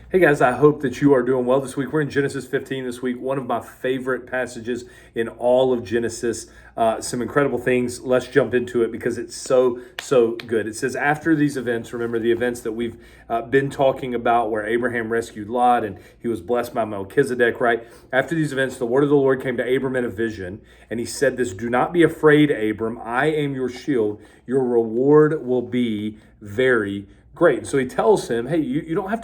Hey guys, I hope that you are doing well this week. We're in Genesis 15 this week, one of my favorite passages in all of Genesis. Some incredible things. Let's jump into it because it's so good. It says, after these events, remember the events that we've been talking about where Abraham rescued Lot and he was blessed by Melchizedek, right? After these events, the word of the Lord came to Abram in a vision, and he said this, "Do not be afraid, Abram. I am your shield. Your reward will be very great." So he tells him, hey, you don't have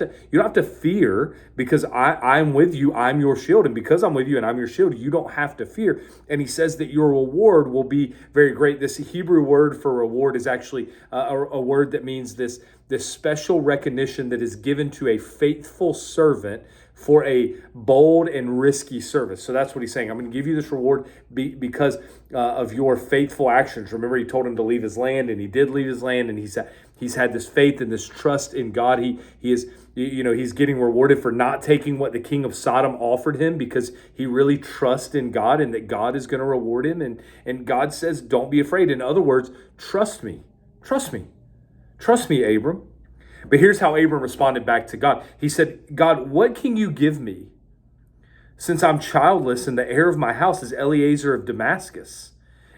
to fear because I'm with you. I'm your shield. And because I'm with you and I'm your shield, you don't have to fear. And he says that your reward will be very great. This Hebrew word for reward is actually a word that means this special recognition that is given to a faithful servant for a bold and risky service. So that's what he's saying. I'm going to give you this reward because of your faithful actions. Remember, he told him to leave his land, and he did leave his land, and he's had this faith and this trust in God. He is, he's getting rewarded for not taking what the king of Sodom offered him because he really trusts in God and that God is going to reward him. And God says, don't be afraid. In other words, trust me, Abram. But here's how Abram responded back to God. He said, God, what can you give me since I'm childless and the heir of my house is Eliezer of Damascus?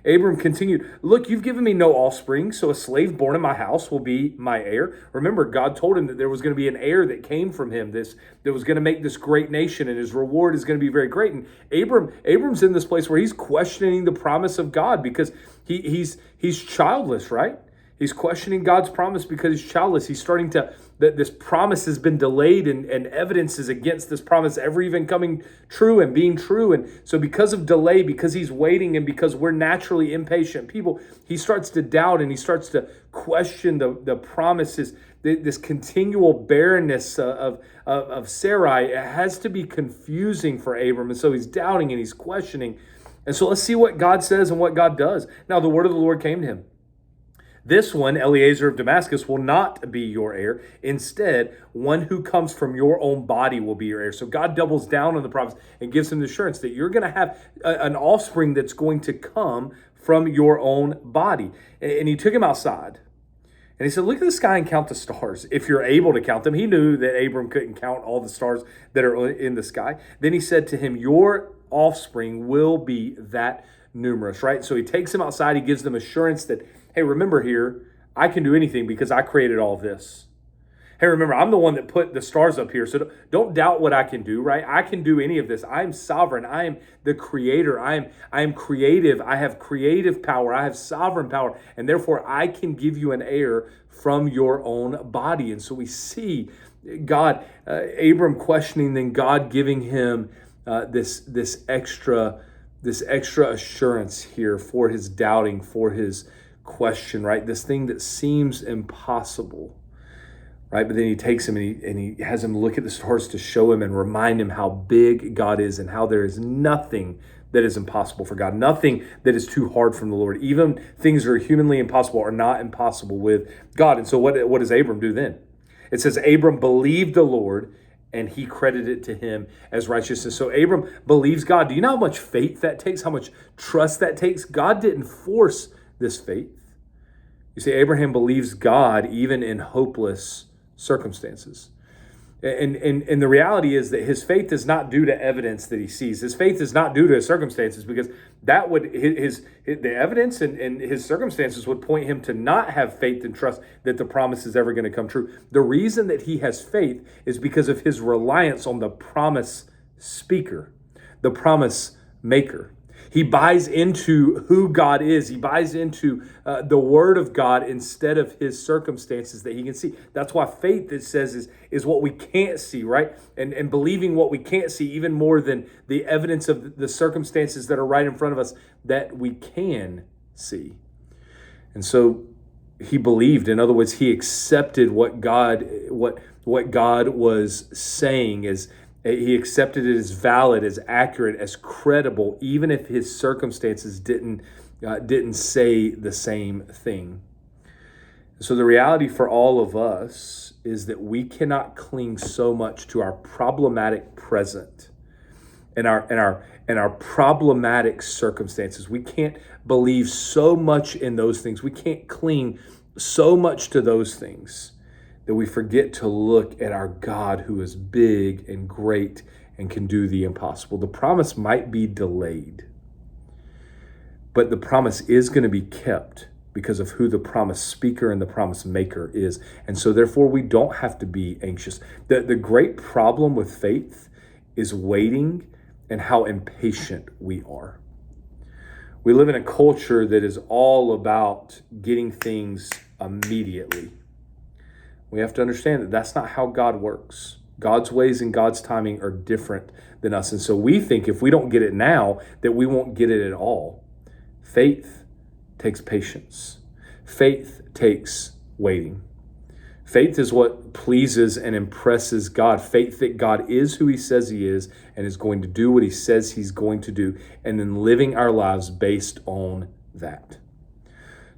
Abram continued, look, you've given me no offspring, so a slave born in my house will be my heir. Remember, God told him that there was going to be an heir that came from him, that was going to make this great nation, and his reward is going to be very great. And Abram's in this place where he's questioning the promise of God because he's childless, right? He's questioning God's promise because he's childless. He's starting to, that this promise has been delayed and evidence is against this promise ever even coming true and being true. And so because of delay, because he's waiting and because we're naturally impatient people, he starts to doubt and he starts to question the promises. This continual barrenness of Sarai, it has to be confusing for Abram. And so he's doubting and he's questioning. And so let's see what God says and what God does. Now the word of the Lord came to him. This one, Eliezer of Damascus, will not be your heir. Instead, one who comes from your own body will be your heir. So God doubles down on the promise and gives him the assurance that you're going to have an offspring that's going to come from your own body. And he took him outside. And he said, look at the sky and count the stars, if you're able to count them. He knew that Abram couldn't count all the stars that are in the sky. Then he said to him, your offspring will be that numerous, right? So he takes him outside. He gives them assurance that, hey, remember here, I can do anything because I created all of this. Hey, remember, I'm the one that put the stars up here. So don't doubt what I can do, right? I can do any of this. I am sovereign. I am the creator. I am creative. I have creative power. I have sovereign power. And therefore, I can give you an heir from your own body. And so we see God, Abram questioning, then God giving him this extra assurance here for his doubting, for his question, right? This thing that seems impossible, right? But then he takes him and he has him look at the stars to show him and remind him how big God is and how there is nothing that is impossible for God, nothing that is too hard from the Lord. Even things that are humanly impossible are not impossible with God. And so what does Abram do then? It says, Abram believed the Lord and he credited it to him as righteousness. So Abram believes God. Do you know how much faith that takes? How much trust that takes? God didn't force this faith. You see, Abraham believes God even in hopeless circumstances. And the reality is that his faith is not due to evidence that he sees. His faith is not due to his circumstances because that would the evidence and his circumstances would point him to not have faith and trust that the promise is ever going to come true. The reason that he has faith is because of his reliance on the promise speaker, the promise maker. He buys into who God is. He buys into the word of God instead of his circumstances that he can see. That's why faith, it says, is what we can't see, right? And believing what we can't see even more than the evidence of the circumstances that are right in front of us that we can see. And so he believed. In other words, he accepted what God was saying as he accepted it as valid, as accurate, as credible, even if his circumstances didn't say the same thing. So the reality for all of us is that we cannot cling so much to our problematic present and our problematic circumstances. We can't believe so much in those things. We can't cling so much to those things that we forget to look at our God who is big and great and can do the impossible. The promise might be delayed, but the promise is going to be kept because of who the promise speaker and the promise maker is. And so therefore we don't have to be anxious. The great problem with faith is waiting and how impatient we are. We live in a culture that is all about getting things immediately. We have to understand that that's not how God works. God's ways and God's timing are different than us. And so we think if we don't get it now, that we won't get it at all. Faith takes patience. Faith takes waiting. Faith is what pleases and impresses God. Faith that God is who he says he is and is going to do what he says he's going to do, and then living our lives based on that.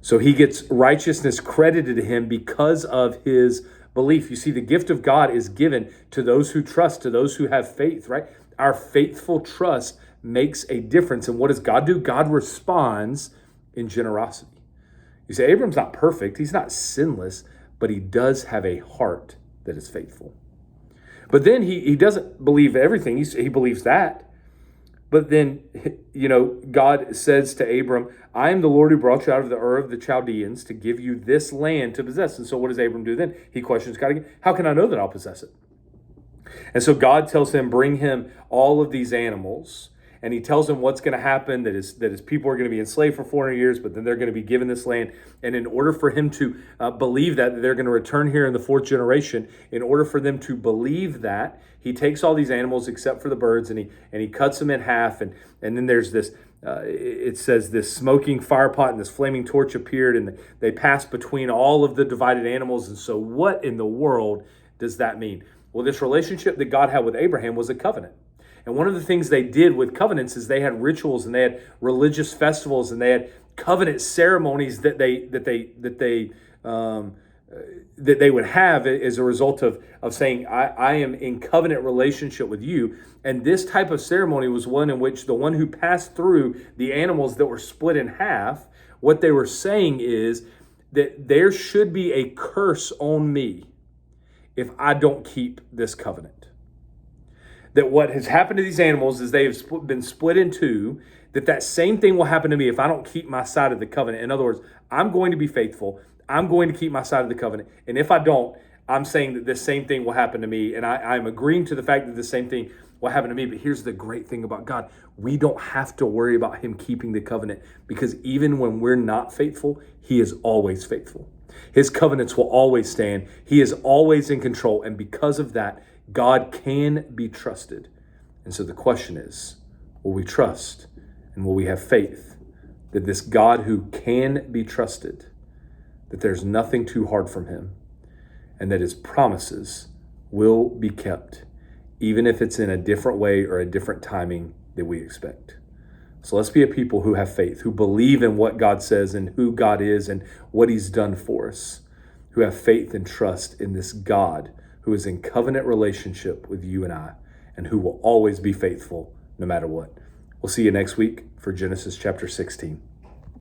So he gets righteousness credited to him because of his belief. You see, the gift of God is given to those who trust, to those who have faith, right? Our faithful trust makes a difference. And what does God do? God responds in generosity. You say, Abram's not perfect. He's not sinless, but he does have a heart that is faithful. But then he doesn't believe everything. He believes that. But then, God says to Abram, I am the Lord who brought you out of the Ur of the Chaldeans to give you this land to possess. And so what does Abram do then? He questions God again. How can I know that I'll possess it? And so God tells him, bring him all of these animals. And he tells him what's going to happen, that his people are going to be enslaved for 400 years, but then they're going to be given this land. And in order for him to believe that they're going to return here in the fourth generation, in order for them to believe that, he takes all these animals except for the birds, and he cuts them in half. And then there's this, it says this smoking fire pot and this flaming torch appeared, and they passed between all of the divided animals. And so what in the world does that mean? Well, this relationship that God had with Abraham was a covenant. And one of the things they did with covenants is they had rituals and they had religious festivals and they had covenant ceremonies that they would have as a result of saying, I am in covenant relationship with you. And this type of ceremony was one in which the one who passed through the animals that were split in half, what they were saying is that there should be a curse on me if I don't keep this covenant. That what has happened to these animals is they have been split in two, that same thing will happen to me if I don't keep my side of the covenant. In other words, I'm going to be faithful. I'm going to keep my side of the covenant. And if I don't, I'm saying that this same thing will happen to me. And I'm agreeing to the fact that the same thing will happen to me. But here's the great thing about God. We don't have to worry about him keeping the covenant, because even when we're not faithful, he is always faithful. His covenants will always stand. He is always in control. And because of that, God can be trusted. And so the question is, will we trust and will we have faith that this God who can be trusted, that there's nothing too hard from him, and that his promises will be kept, even if it's in a different way or a different timing than we expect. So let's be a people who have faith, who believe in what God says and who God is and what he's done for us, who have faith and trust in this God who is in covenant relationship with you and I, and who will always be faithful no matter what. We'll see you next week for Genesis chapter 16.